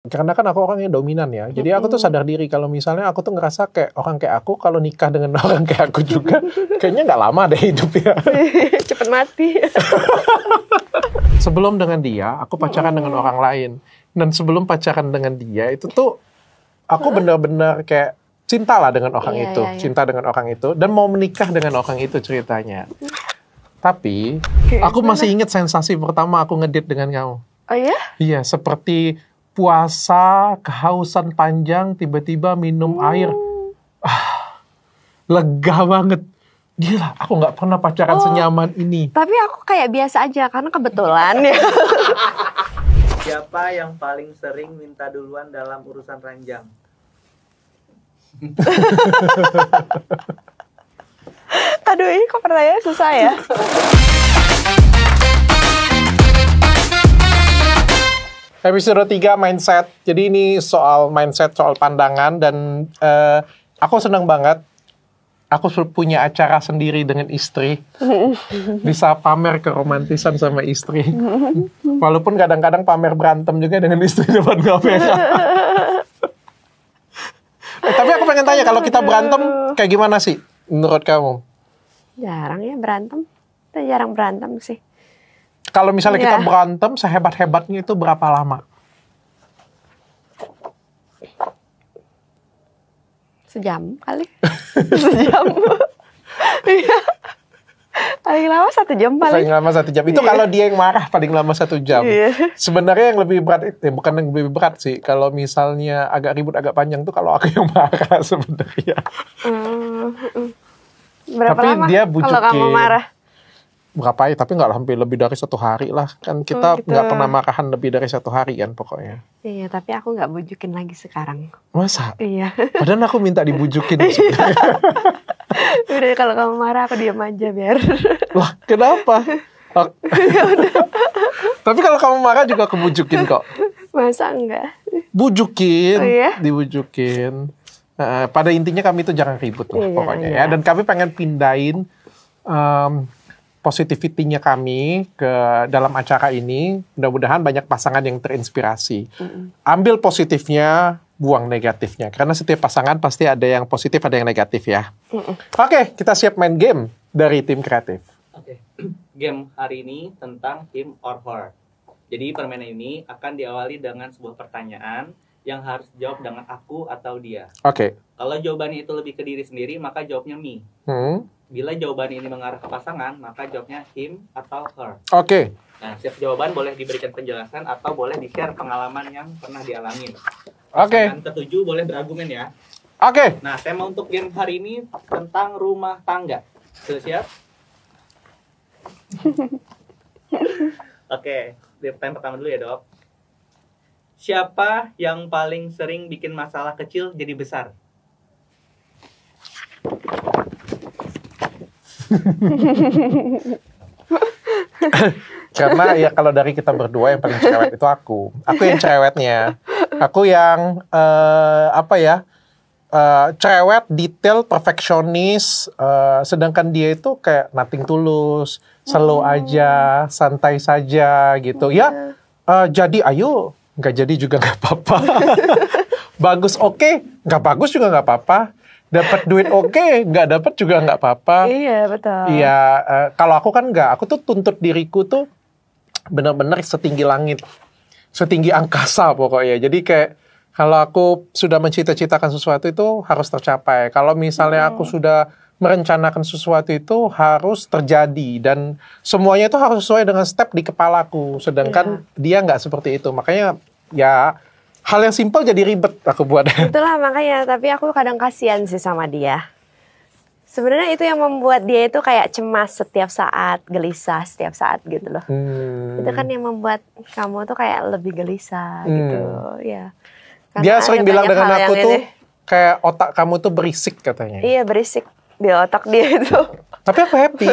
Karena kan aku orang yang dominan ya. Jadi aku tuh sadar diri kalau misalnya aku tuh ngerasa kayak orang kayak aku kalau nikah dengan orang kayak aku juga kayaknya nggak lama deh hidupnya. Cepet mati. Sebelum dengan dia, aku pacaran dengan orang lain. Dan sebelum pacaran dengan dia itu tuh aku benar-benar kayak cinta lah dengan orang itu. Cinta dengan orang itu dan mau menikah dengan orang itu ceritanya. Tapi aku masih ingat sensasi pertama aku ngedate dengan kamu. Oh ya? Iya, seperti puasa, kehausan panjang, tiba-tiba minum air. Lega banget. Gila, aku nggak pernah pacaran senyaman ini. Tapi aku kayak biasa aja, karena kebetulan ya. Siapa yang paling sering minta duluan dalam urusan ranjang? Aduh, ini kok pertanyaannya susah ya? Episode 3 mindset. Jadi ini soal mindset, soal pandangan dan aku senang banget. Aku punya acara sendiri dengan istri. Bisa pamer keromantisan sama istri. Walaupun kadang-kadang pamer berantem juga dengan istri depan kamera. Tapi aku pengen tanya, kalau kita berantem kayak gimana sih menurut kamu? Jarang ya berantem. Kita jarang berantem sih. Kalau misalnya kita berantem, sehebat-hebatnya itu berapa lama? Sejam kali. Sejam. Iya. Paling lama 1 jam paling. Paling lama 1 jam. Itu kalau dia yang marah paling lama 1 jam. Sebenarnya yang lebih berat, bukan yang lebih berat sih. Kalau misalnya agak ribut, agak panjang tuh kalau aku yang marah sebenarnya. Berapa tapi lama dia bujukin. Kalau kamu marah? Berapa ya? Tapi nggak sampai lebih dari 1 hari lah. Kan kita nggak pernah marahan lebih dari 1 hari kan pokoknya. Iya, tapi aku nggak bujukin lagi sekarang. Masa? Iya. Padahal aku minta dibujukin. Udah, kalau kamu marah aku diam aja biar. Lah, kenapa? Tapi kalau kamu marah juga aku bujukin kok. Masa enggak? Bujukin, iya? Dibujukin. Pada intinya kami itu jangan ribut lah pokoknya ya. Dan kami pengen pindahin positivity-nya kami ke dalam acara ini. Mudah-mudahan banyak pasangan yang terinspirasi. Ambil positifnya, buang negatifnya. Karena setiap pasangan pasti ada yang positif, ada yang negatif ya. Oke, kita siap main game dari tim kreatif. Oke. Game hari ini tentang him or her. Jadi permainan ini akan diawali dengan sebuah pertanyaan yang harus dijawab dengan aku atau dia. Oke. Kalau jawabannya itu lebih ke diri sendiri, maka jawabnya me. Bila jawaban ini mengarah ke pasangan, maka jawabnya him atau her. Oke. Nah, setiap jawaban boleh diberikan penjelasan atau boleh di-share pengalaman yang pernah dialami. Oke. Pasangan ketujuh boleh berargumen ya. Oke. Nah, tema untuk game hari ini tentang rumah tangga. Sudah siap? Oke, pertanyaan pertama dulu ya, Dok. Siapa yang paling sering bikin masalah kecil jadi besar? Karena ya kalau dari kita berdua yang paling cerewet itu aku. Aku yang cerewetnya. Aku yang cerewet, detail, perfeksionis. Sedangkan dia itu kayak nothing tulus, slow aja, santai saja gitu. Ya, jadi ayo, nggak jadi juga nggak apa-apa. Bagus oke, nggak bagus juga nggak apa-apa. Dapat duit oke, nggak dapat juga nggak apa-apa. Iya, betul. Iya, kalau aku kan nggak. Aku tuh tuntut diriku tuh benar-benar setinggi langit, setinggi angkasa pokoknya. Jadi kayak kalau aku sudah mencita-citakan sesuatu itu harus tercapai. Kalau misalnya aku sudah merencanakan sesuatu itu harus terjadi dan semuanya itu harus sesuai dengan step di kepalaku. Sedangkan dia nggak seperti itu. Makanya ya hal yang simpel jadi ribet aku buat. Itulah makanya, tapi aku kadang kasihan sih sama dia. Sebenarnya itu yang membuat dia itu kayak cemas setiap saat, gelisah setiap saat gitu loh. Itu kan yang membuat kamu tuh kayak lebih gelisah gitu, ya. Karena dia sering bilang dengan aku tuh kayak otak kamu tuh berisik katanya. Iya, berisik di otak dia itu. Tapi aku happy.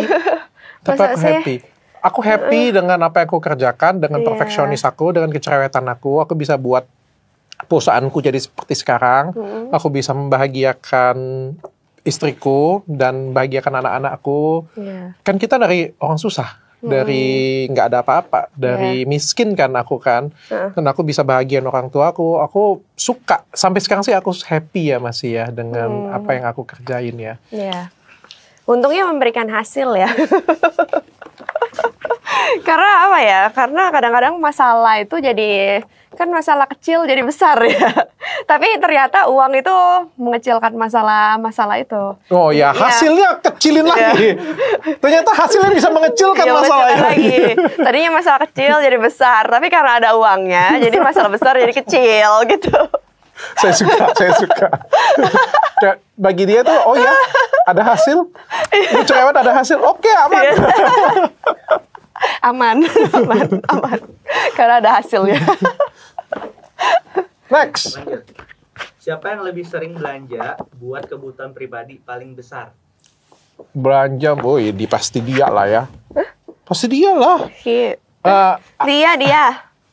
Aku happy dengan apa yang aku kerjakan, dengan perfeksionis aku, dengan kecerewetan aku bisa buat perusahaanku jadi seperti sekarang. Aku bisa membahagiakan istriku dan bahagiakan anak-anakku. Kan kita dari orang susah. dari nggak ada apa-apa, dari miskin kan aku kan, dan aku bisa bahagiain orang tua aku suka, sampai sekarang sih aku happy ya masih ya dengan apa yang aku kerjain ya. Iya. Untungnya memberikan hasil ya. Karena apa ya? Karena kadang-kadang masalah itu jadi, kan masalah kecil jadi besar ya. Tapi ternyata uang itu mengecilkan masalah itu. Oh ya, hasilnya kecilin lagi. Ternyata hasilnya bisa mengecilkan masalahnya. Lagi. Tadinya masalah kecil jadi besar, tapi karena ada uangnya, jadi masalah besar jadi kecil gitu. Saya suka. Kayak bagi dia tuh, oh ya, ada hasil. Ini cerewet ada hasil, oke aman. aman. Karena ada hasilnya. Next. Lanjut. Siapa yang lebih sering belanja buat kebutuhan pribadi paling besar? Belanja, boy, pasti dia lah ya. Pasti dia lah. Dia.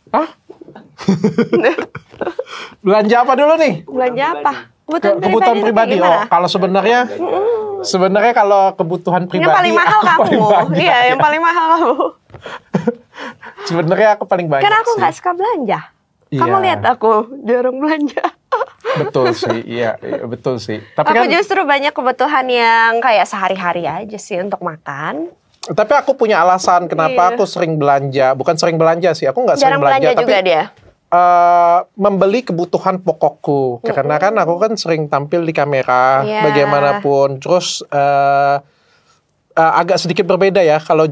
Hah? Belanja apa dulu nih? Belanja apa? Kebutuhan pribadi. Oh, kalau sebenarnya kalau kebutuhan pribadi yang paling mahal kamu. Iya, yang paling mahal kamu. Sebenarnya aku paling banyak. Kan aku nggak suka belanja. Kamu lihat aku jarang belanja. Betul sih, iya betul sih. Tapi aku kan justru banyak kebutuhan yang kayak sehari-hari aja sih untuk makan. Tapi aku punya alasan kenapa aku sering belanja. Bukan sering belanja sih, aku nggak sering belanja. Tapi juga dia. Membeli kebutuhan pokokku. Karena kan aku kan sering tampil di kamera, bagaimanapun. Terus agak sedikit berbeda ya. Kalau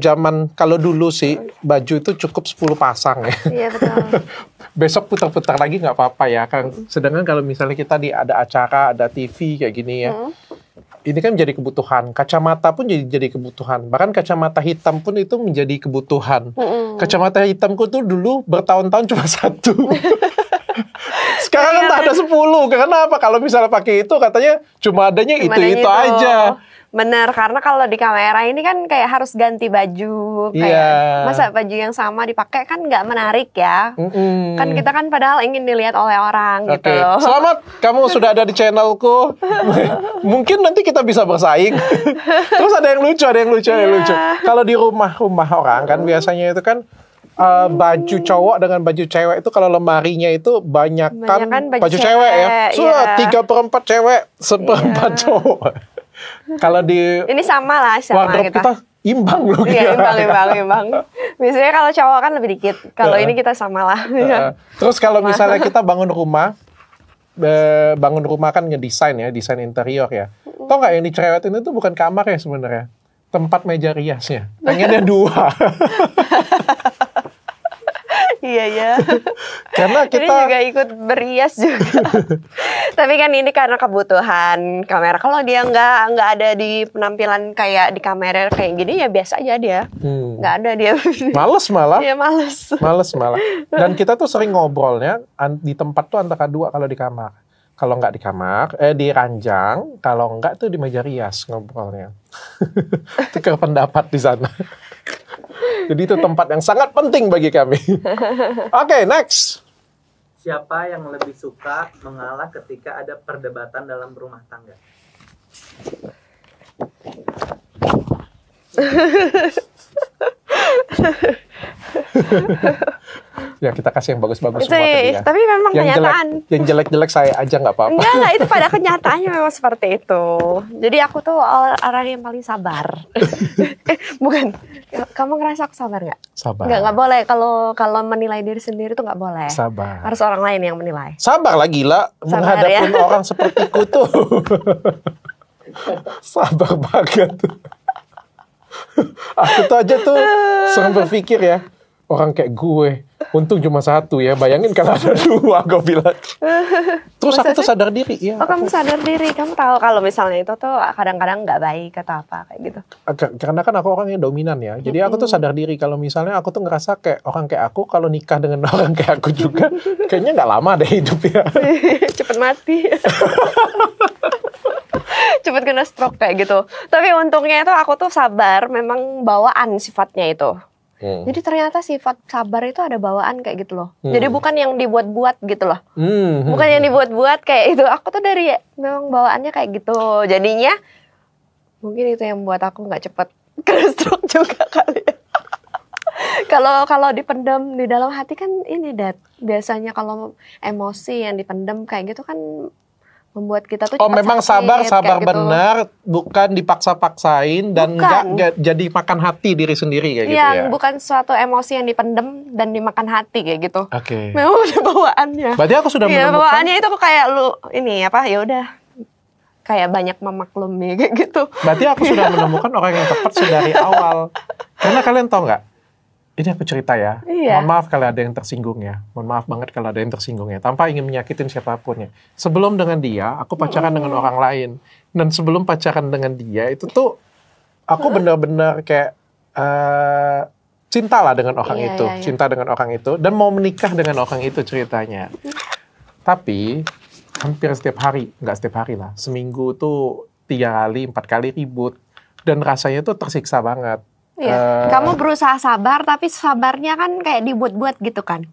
dulu sih baju itu cukup 10 pasang ya. Iya betul. Besok putar-putar lagi nggak apa-apa ya kan. Sedangkan kalau misalnya kita ada acara, ada TV kayak gini ya. Ini kan menjadi kebutuhan. Kacamata pun jadi kebutuhan. Bahkan kacamata hitam pun itu menjadi kebutuhan. Kacamata hitamku tuh dulu bertahun-tahun cuma 1. Sekarang entah ada 10. Karena apa? Kalau misalnya pakai itu katanya cuma adanya itu aja. Bener, karena kalau di kamera ini kan kayak harus ganti baju. Kayak masa baju yang sama dipakai kan nggak menarik ya. Kan kita kan padahal ingin dilihat oleh orang gitu. Selamat, kamu sudah ada di channelku. Mungkin nanti kita bisa bersaing. Terus ada yang lucu. Kalau di rumah orang kan biasanya itu kan baju cowok dengan baju cewek itu kalau lemarinya itu banyak kan baju cewek ya. 3/4 cewek, 1/4 cowok. Kalau di ini sama lah wardrobe kita imbang loh. Iya, imbang. Biasanya kalau cowok kan lebih dikit. Kalau ini kita sama lah. Terus kalau misalnya kita bangun rumah kan ngedesain ya, desain interior ya. Tau nggak yang dicerewetin itu bukan kamar ya sebenarnya, tempat meja riasnya. Pengennya 2. Iya. Karena kita ini juga ikut berias juga. Tapi kan ini karena kebutuhan kamera. Kalau dia nggak ada di penampilan kayak di kamera kayak gini ya biasa aja dia. Nggak ada dia. Males malah. Iya males malah. Dan kita tuh sering ngobrolnya di tempat tuh antara 2 kalau di kamar. Kalau nggak di kamar, di ranjang. Kalau nggak tuh di meja rias ngobrolnya. Tukar pendapat di sana. Jadi itu tempat yang sangat penting bagi kami. Oke, next. Siapa yang lebih suka mengalah ketika ada perdebatan dalam rumah tangga? Ya kita kasih yang bagus-bagus itu, semua tadi ya. Tapi memang kenyataan. Yang jelek-jelek saya aja nggak apa-apa. Enggak, itu pada kenyataannya memang seperti itu. Jadi aku tuh orang yang paling sabar. Bukan. Kamu ngerasa aku sabar nggak? Sabar. Nggak boleh. Kalau menilai diri sendiri tuh nggak boleh. Sabar. Harus orang lain yang menilai. Sabar lah gila. Menghadapin orang sepertiku tuh. Sabar banget. Aku tuh aja tuh sering berpikir ya. Orang kayak gue, untung cuma 1 ya. Bayangin kalau ada 2, gue bilang. Terus aku tuh sadar diri. Ya, kamu sadar diri. Kamu tahu kalau misalnya itu tuh kadang-kadang nggak baik atau apa kayak gitu. Karena kan aku orangnya dominan ya. Jadi aku tuh sadar diri kalau misalnya aku tuh ngerasa kayak orang kayak aku kalau nikah dengan orang kayak aku juga, kayaknya nggak lama deh hidup ya. Cepet mati. Cepet kena stroke kayak gitu. Tapi untungnya itu aku tuh sabar. Memang bawaan sifatnya itu. Jadi ternyata sifat sabar itu ada bawaan kayak gitu loh. Jadi bukan yang dibuat-buat gitu loh. Bukan yang dibuat-buat kayak itu. Aku tuh dari memang bawaannya kayak gitu. Jadinya mungkin itu yang buat aku nggak cepet kena stroke juga kali ya. Kalau dipendam di dalam hati kan ini Dad. Biasanya kalau emosi yang dipendam kayak gitu kan membuat kita tuh cepat memang sakit, sabar kayak gitu. benar, bukan dipaksa-paksain dan nggak jadi makan hati diri sendiri kayak gitu ya. Bukan suatu emosi yang dipendam dan dimakan hati kayak gitu. Oke. Memang ada bawaannya. Berarti aku sudah Iya, menemukan. bawaannya itu kayak lu ini apa ya udah kayak banyak memaklumi kayak gitu. Berarti aku sudah menemukan orang yang tepat dari awal. Karena kalian tahu nggak? Ini aku cerita ya. Iya. Mohon maaf kalau ada yang tersinggung ya. Mohon maaf banget kalau ada yang tersinggung ya. Tanpa ingin menyakitin siapapun ya. Sebelum dengan dia, aku pacaran dengan orang lain. Dan sebelum pacaran dengan dia, itu tuh aku benar-benar kayak cinta lah dengan orang Iya, itu. iya, iya. Cinta dengan orang itu. Dan mau menikah dengan orang itu ceritanya. Tapi hampir setiap hari, nggak setiap hari lah. Seminggu tuh 3 kali, 4 kali ribut. Dan rasanya tuh tersiksa banget. Iya. Kamu berusaha sabar tapi sabarnya kan kayak dibuat-buat gitu kan.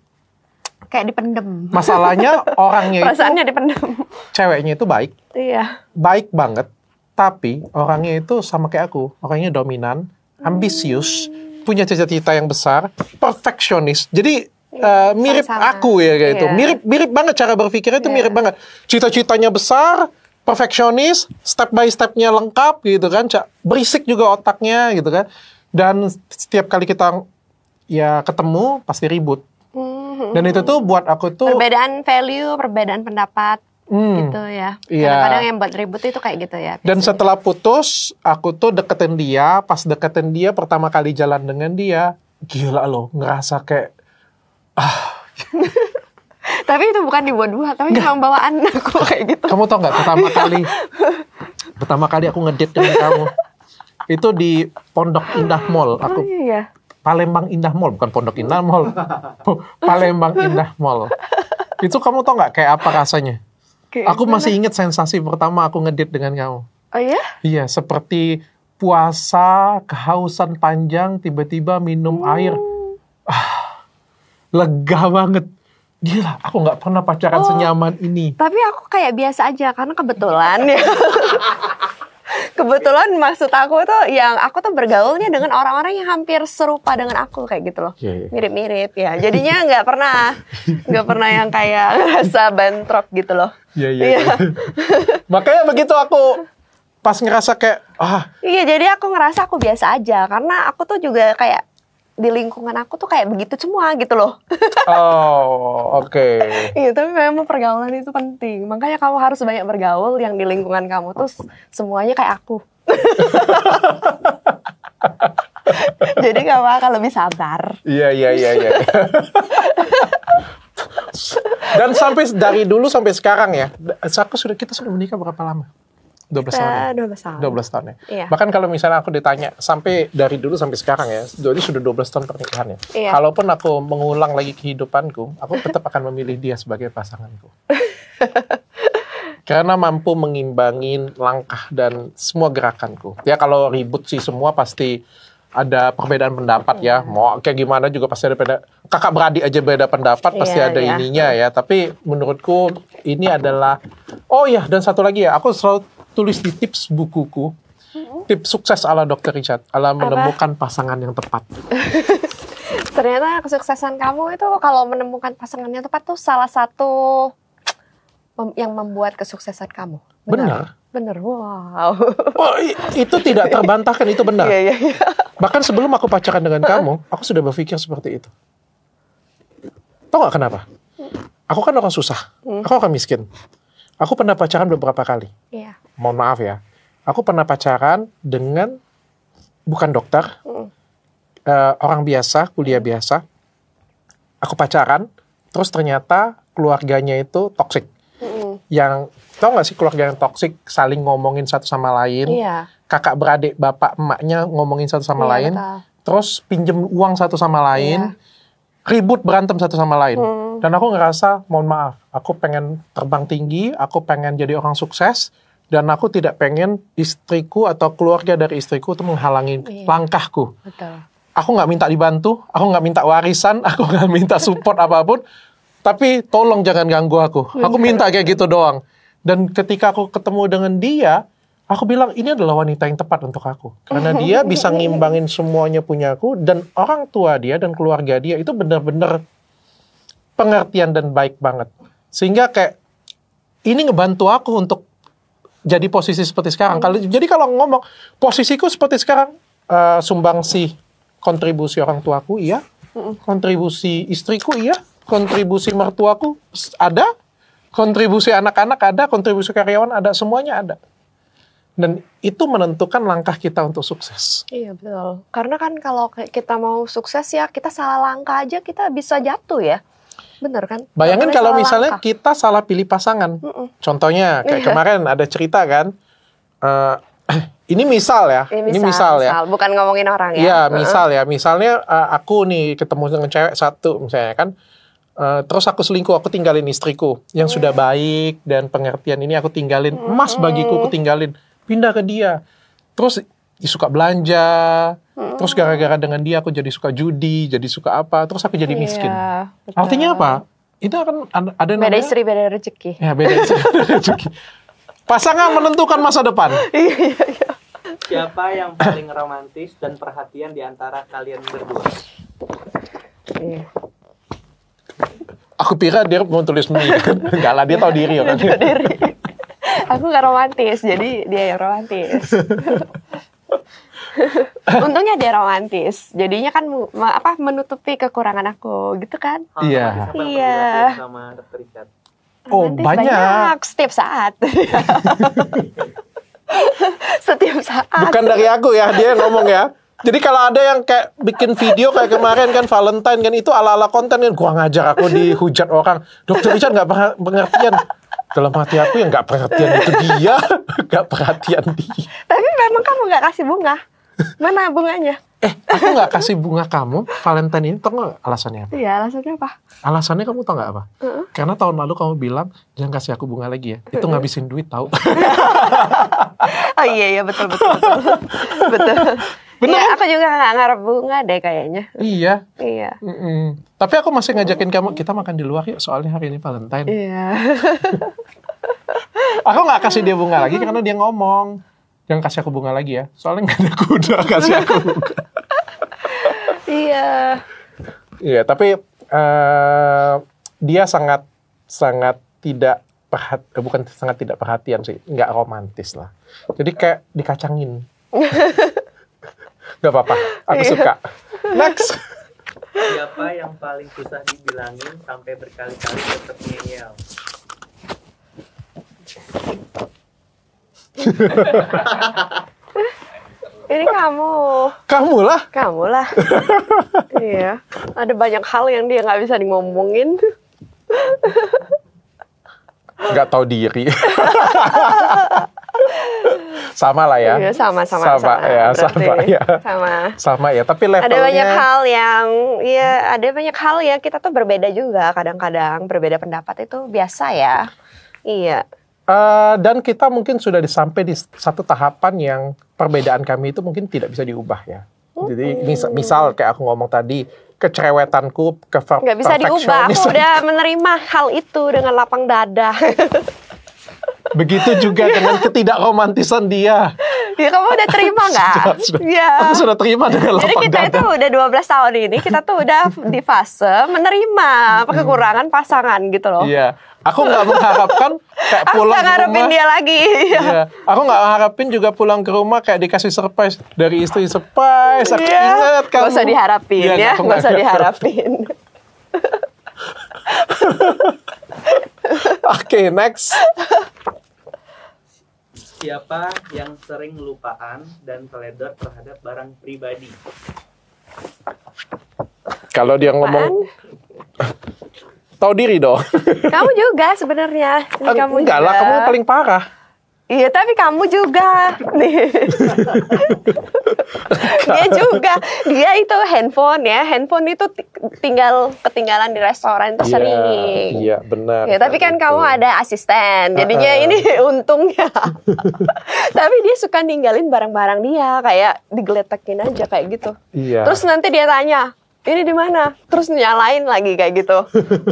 Kayak dipendem. Masalahnya orangnya itu, Perasaannya dipendem. ceweknya itu baik. Iya. Baik banget. Tapi orangnya itu sama kayak aku. Orangnya dominan, ambisius, punya cita-cita yang besar, perfeksionis. Jadi mirip sama-sama. aku ya kayak itu. Iya. Mirip banget cara berpikirnya itu mirip banget. Cita-citanya besar, perfeksionis, step by stepnya lengkap gitu kan. Berisik juga otaknya gitu kan. Dan setiap kali kita ya ketemu pasti ribut. Dan itu tuh buat aku tuh Perbedaan value, perbedaan pendapat gitu ya. Iya. Kadang-kadang yang buat ribut itu kayak gitu ya. Dan biasanya. setelah putus, aku tuh deketin dia. Pas deketin dia, pertama kali jalan dengan dia, gila loh, ngerasa kayak Tapi itu bukan dibuat-buat, tapi memang bawaan aku kayak gitu. kamu tau nggak pertama kali aku ngedate dengan kamu itu di Pondok Indah Mall. Aku Iya. Palembang Indah Mall, bukan Pondok Indah Mall. Palembang Indah Mall. Itu kamu tau nggak kayak apa rasanya? Aku masih ingat sensasi pertama aku ngedate dengan kamu. Oh iya? Iya, seperti puasa, kehausan panjang, tiba-tiba minum air. Lega banget. Gila, aku nggak pernah pacaran senyaman ini. Tapi aku kayak biasa aja karena kebetulan ya. Kebetulan maksud aku tuh yang aku tuh bergaulnya dengan orang-orang yang hampir serupa dengan aku kayak gitu loh. Iya. Mirip-mirip ya. Jadinya nggak pernah yang kayak ngerasa bentrok gitu loh. Iya. Makanya begitu aku pas ngerasa kayak Iya, jadi aku ngerasa aku biasa aja karena aku tuh juga kayak di lingkungan aku tuh kayak begitu semua gitu loh. oh, oke. Iya, tapi memang pergaulan itu penting. Makanya kamu harus banyak bergaul yang di lingkungan kamu tuh semuanya kayak aku. Jadi kamu akan lebih sabar. Iya. Dan sampai dari dulu sampai sekarang ya, kita sudah menikah berapa lama? 12 tahun. Ya? 12 tahun. 12 tahun ya. Iya. Bahkan kalau misalnya aku ditanya sampai dari dulu sampai sekarang ya, jadi sudah 12 tahun pernikahan ya. Iya. Kalaupun aku mengulang lagi kehidupanku, aku tetap akan memilih dia sebagai pasanganku. Karena mampu mengimbangin langkah dan semua gerakanku. Ya kalau ribut sih semua pasti ada perbedaan pendapat ya. Mau kayak gimana juga pasti ada kakak beradik aja beda pendapat pasti ada ininya ya. Tapi menurutku ini adalah dan satu lagi ya, aku selalu tulis di tips bukuku. Tips sukses ala Dr. Richard, ala menemukan pasangan yang tepat. Ternyata kesuksesan kamu itu kalau menemukan pasangan yang tepat tuh salah satu yang membuat kesuksesan kamu. Benar. Wow. Itu tidak terbantahkan, itu benar. Iya. Bahkan sebelum aku pacaran dengan kamu, aku sudah berpikir seperti itu. Tahu nggak kenapa? Aku kan orang susah. Aku orang miskin. Aku pernah pacaran beberapa kali. Iya. Mohon maaf ya. Aku pernah pacaran dengan bukan dokter, orang biasa, kuliah biasa. Aku pacaran, terus ternyata keluarganya itu toksik. Yang tau nggak sih keluarga yang toksik saling ngomongin satu sama lain. Iya. Kakak beradik, bapak, emaknya ngomongin satu sama lain. Betul. Terus pinjem uang satu sama lain. Ribut berantem satu sama lain. Dan aku ngerasa, mohon maaf, aku pengen terbang tinggi, aku pengen jadi orang sukses, dan aku tidak pengen istriku atau keluarga dari istriku itu menghalangi langkahku. Betul. Aku nggak minta dibantu, aku nggak minta warisan, aku nggak minta support apapun, tapi tolong jangan ganggu aku. Aku minta kayak gitu doang. Dan ketika aku ketemu dengan dia, Aku bilang ini adalah wanita yang tepat untuk aku. Karena dia bisa ngimbangin semuanya punya aku. Dan orang tua dia dan keluarga dia itu benar-benar pengertian dan baik banget. Sehingga kayak ini ngebantu aku untuk jadi posisi seperti sekarang. Jadi kalau ngomong posisiku seperti sekarang, sumbangsi kontribusi orang tuaku iya, kontribusi istriku iya, kontribusi mertuaku ada, kontribusi anak-anak ada, kontribusi karyawan ada, semuanya ada. Dan itu menentukan langkah kita untuk sukses. Iya betul. Karena kan kalau kita mau sukses ya kita salah langkah aja kita bisa jatuh ya. Bener kan? Bayangin kalau misalnya kita salah pilih pasangan. Contohnya kayak kemarin ada cerita kan. Ini misal ya. Ini misal ya. Bukan ngomongin orang ya. Iya misal ya. Misalnya aku nih ketemu dengan cewek satu misalnya kan. Terus aku selingkuh, aku tinggalin istriku. Yang sudah baik dan pengertian ini aku tinggalin. Emas bagiku aku tinggalin. Pindah ke dia. Terus suka belanja. Terus gara-gara dengan dia aku jadi suka judi, jadi suka apa. Terus aku jadi miskin. Betul. Artinya apa? Itu akan ada namanya. Beda istri, beda rezeki. Ya beda istri, beda rezeki. Pasangan menentukan masa depan. Iya. Siapa yang paling romantis dan perhatian di antara kalian berdua? Iya. Aku pikir dia mau tulis me. Enggak lah, dia tahu diri ya kan. Tahu diri. Aku nggak romantis, jadi dia yang romantis. Untungnya dia romantis, jadinya kan menutupi kekurangan aku, gitu kan? Iya. Iya. Sama Dr. Richard. Oh Romantis banyak. Setiap saat. Setiap saat. Bukan dari aku ya, dia yang ngomong ya. Jadi kalau ada yang kayak bikin video kayak kemarin kan Valentine kan itu ala-ala konten kan, gua ngajar aku dihujat orang. Dr. Richard nggak pengertian. Dalam hati aku yang nggak perhatian itu dia, nggak perhatian dia. Tapi memang kamu nggak kasih bunga. Mana bunganya? Aku nggak kasih bunga kamu Valentine ini, tau nggak alasannya apa? Iya, alasannya apa? Alasannya kamu tau nggak apa? Karena tahun lalu kamu bilang jangan kasih aku bunga lagi ya. Itu ngabisin duit tau. Oh iya betul. Betul. Bener. Iya, aku juga nggak ngarep bunga deh kayaknya. Iya. Iya. Tapi aku masih ngajakin kamu kita makan di luar yuk, soalnya hari ini Valentine. Iya. Aku nggak kasih dia bunga lagi karena dia ngomong jangan kasih aku bunga lagi ya. Soalnya nggak ada kuda kasih aku bunga. Iya. Iya, tapi dia sangat tidak bukan sangat tidak perhatian sih, nggak romantis lah. Jadi kayak dikacangin. Gak apa-apa, aku suka. Next. Siapa yang paling susah dibilangin sampai berkali-kali tetap ngeyel? Ini kamu. Kamu lah. Iya. Ada banyak hal yang dia nggak bisa ngomongin. Nggak tahu diri. Sama lah ya. Iya, sama. Sama ya, tapi levelnya ada banyak hal yang kita tuh berbeda juga kadang-kadang, berbeda pendapat itu biasa ya. Iya. Dan kita mungkin sudah sampai di satu tahapan yang perbedaan kami itu mungkin tidak bisa diubah ya. Jadi misal kayak aku ngomong tadi, kecerewetanku, nggak bisa diubah, aku udah menerima hal itu dengan lapang dada. Begitu juga dengan ketidakromantisan dia. Ya kamu udah terima nggak? Ya. Aku sudah terima dengan lapang dada. Jadi kita itu udah 12 tahun ini, kita tuh udah di fase menerima kekurangan pasangan gitu loh. Iya. Aku nggak mengharapkan kayak pulang ke rumah. Aku nggak ngarepin dia lagi. Iya. Aku nggak harapin juga pulang ke rumah kayak dikasih surprise dari istri, surprise. Aku ingat kamu. Gak usah diharapin ya. Gak usah diharapin. Oke, next. Siapa yang sering lupaan dan teledor terhadap barang pribadi? Kalau dia ngomong, tahu diri dong. Kamu juga sebenarnya. Enggak lah, kamu paling parah. Iya, tapi kamu juga. Dia juga. Dia itu handphone itu ketinggalan di restoran itu sering. Iya, benar. Ya, tapi kan kamu ada asisten. Jadinya ini untungnya. Tapi dia suka ninggalin barang-barang dia kayak digeletakin aja kayak gitu. Iya. Terus nanti dia tanya, ini di mana? Terus nyalain lagi kayak gitu.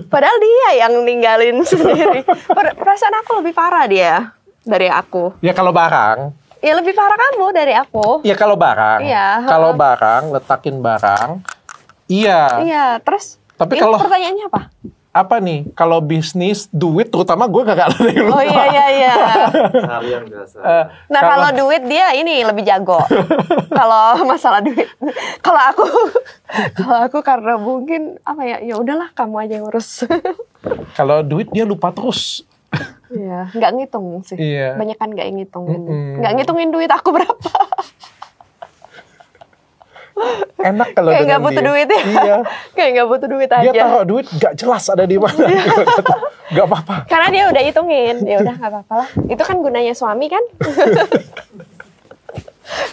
Padahal dia yang ninggalin sendiri. Perasaan aku lebih parah dia dari aku. Ya kalau barang Ya lebih parah kamu dari aku. Ya kalau barang. Iya. Kalau barang, letakin barang. Iya. Iya, terus Tapi ini kalau pertanyaannya apa? apa nih? Kalau bisnis, duit, terutama gue gak ada yang lupa. Oh iya. Harian biasa. Nah kalau duit dia ini lebih jago. Kalau masalah duit, kalau aku karena mungkin apa ya, ya udahlah kamu aja yang urus. Kalau duit dia lupa terus. Iya, nggak ngitung sih. Iya. Banyak kan nggak ngitungin, nggak ngitungin duit aku berapa. Enak kalau Kayak dengan nggak butuh dia. duit ya. Iya. Kayak nggak butuh duit Dia aja. taruh duit gak jelas ada di mana. Gak apa-apa. Karena dia udah hitungin, ya udah nggak apa-apa lah. Itu kan gunanya suami kan.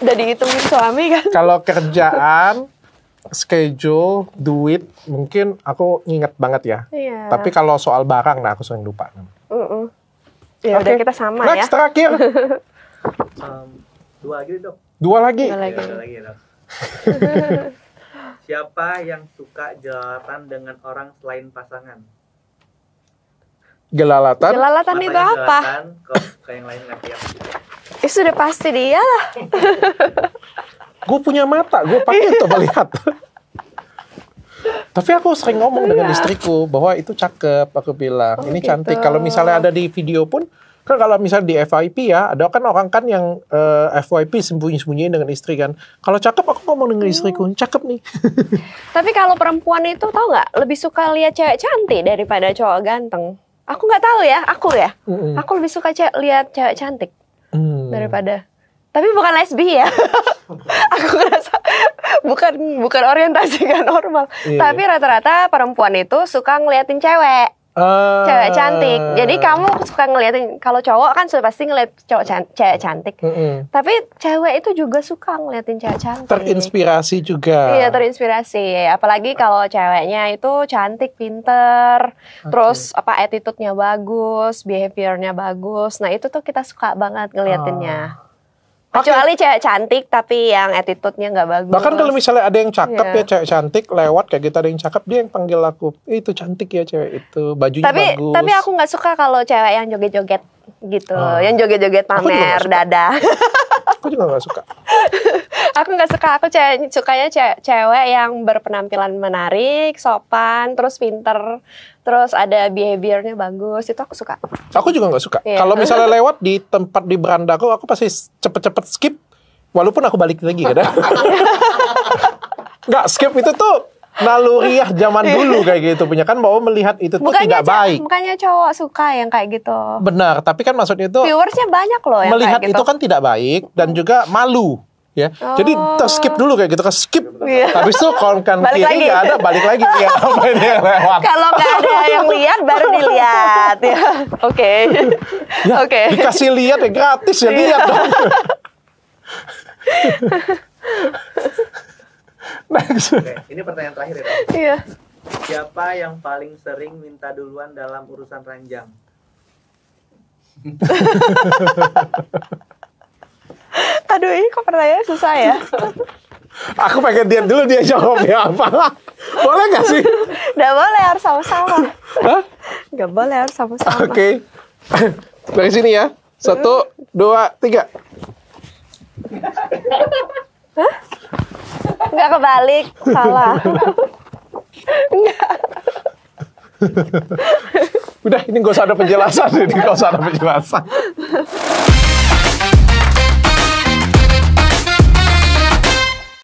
Udah dihitungin suami kan. Kalau kerjaan, schedule, duit, mungkin aku nginget banget ya. Iya. Tapi kalau soal barang, nah aku sering lupa. Ya udah Oke. kita sama Next, ya. terakhir. Dua lagi dok. Dua lagi. Dua lagi. Ya, ada lagi dok. Siapa yang suka jelalatan dengan orang selain pasangan? Gelalatan. Jelalatan itu Matanya apa? jelalatan, kok ke yang lain nggak lihat. Sudah pasti dia lah. Gue punya mata, gue pakai untuk melihat. Tapi aku sering ngomong dengan istriku bahwa itu cakep. Aku bilang, ini gitu. cantik. Kalau misalnya ada di video pun, kan kalau misalnya di FYP ya, ada kan orang kan yang FYP sembunyi-sembunyiin dengan istri kan. Kalau cakep aku ngomong dengan istriku, cakep nih. Tapi kalau perempuan itu tahu nggak, lebih suka lihat cewek cantik daripada cowok ganteng. Aku nggak tahu ya, aku ya. Aku lebih suka lihat cewek cantik daripada. Tapi bukan lesbi ya. Aku ngerasa bukan orientasi gak normal. Iya. Tapi rata-rata perempuan itu suka ngeliatin cewek. Cewek cantik. Jadi kamu suka ngeliatin, kalau cowok kan sudah pasti ngeliat cewek cantik. Tapi cewek itu juga suka ngeliatin cewek cantik. Terinspirasi juga. Iya, terinspirasi. Apalagi kalau ceweknya itu cantik, pinter, terus attitude-nya bagus, behavior-nya bagus. Nah, itu tuh kita suka banget ngeliatinnya. Kecuali cewek cantik tapi yang attitude-nya nggak bagus. Bahkan kalau misalnya ada yang cakep Iya. ya, cewek cantik lewat kayak gitu, ada yang cakep, dia yang panggil aku, itu cantik ya cewek itu, bajunya bagus. Tapi aku nggak suka kalau cewek yang joget-joget gitu, yang joget-joget Aku juga nggak pamer suka. dada. Aku juga gak suka. Aku nggak suka, aku sukanya cewek yang berpenampilan menarik, sopan, terus pinter, terus ada behaviornya bagus, itu aku suka. Aku juga gak suka. Iya. Kalau misalnya lewat di tempat di berandaku, aku pasti cepet-cepet skip, walaupun aku balik lagi kadang. Nggak, skip itu tuh naluriah zaman dulu kayak gitu punya kan, bahwa melihat itu tuh tidak baik. Bukannya cowok suka yang kayak gitu. Benar, tapi kan maksudnya itu Viewersnya banyak loh yang melihat kayak gitu. itu kan tidak baik dan juga malu. Ya, jadi skip dulu kayak gitu, kan skip. Iya. Habis itu kalau kan Balik kiri lagi. nggak ada, balik lagi lihat apa ini yang lewat. Kalau nggak ada yang lihat baru dilihat ya. Oke. Ya, Oke. dikasih lihat ya gratis ya, lihat dong. Next. Oke, ini pertanyaan terakhir ya dok. Iya. Siapa yang paling sering minta duluan dalam urusan ranjang? Aduh, ini kok pertanyaannya susah ya? Aku pengen lihat dulu dia jawabnya apa. Boleh nggak sih? Nggak boleh, harus sama-sama. Hah? Nggak boleh, harus sama-sama. Oke. Dari sini ya. 1, 2, 3. Nggak kebalik, salah. Nggak. Udah, ini gak usah ada penjelasan. Ini gak usah ada penjelasan.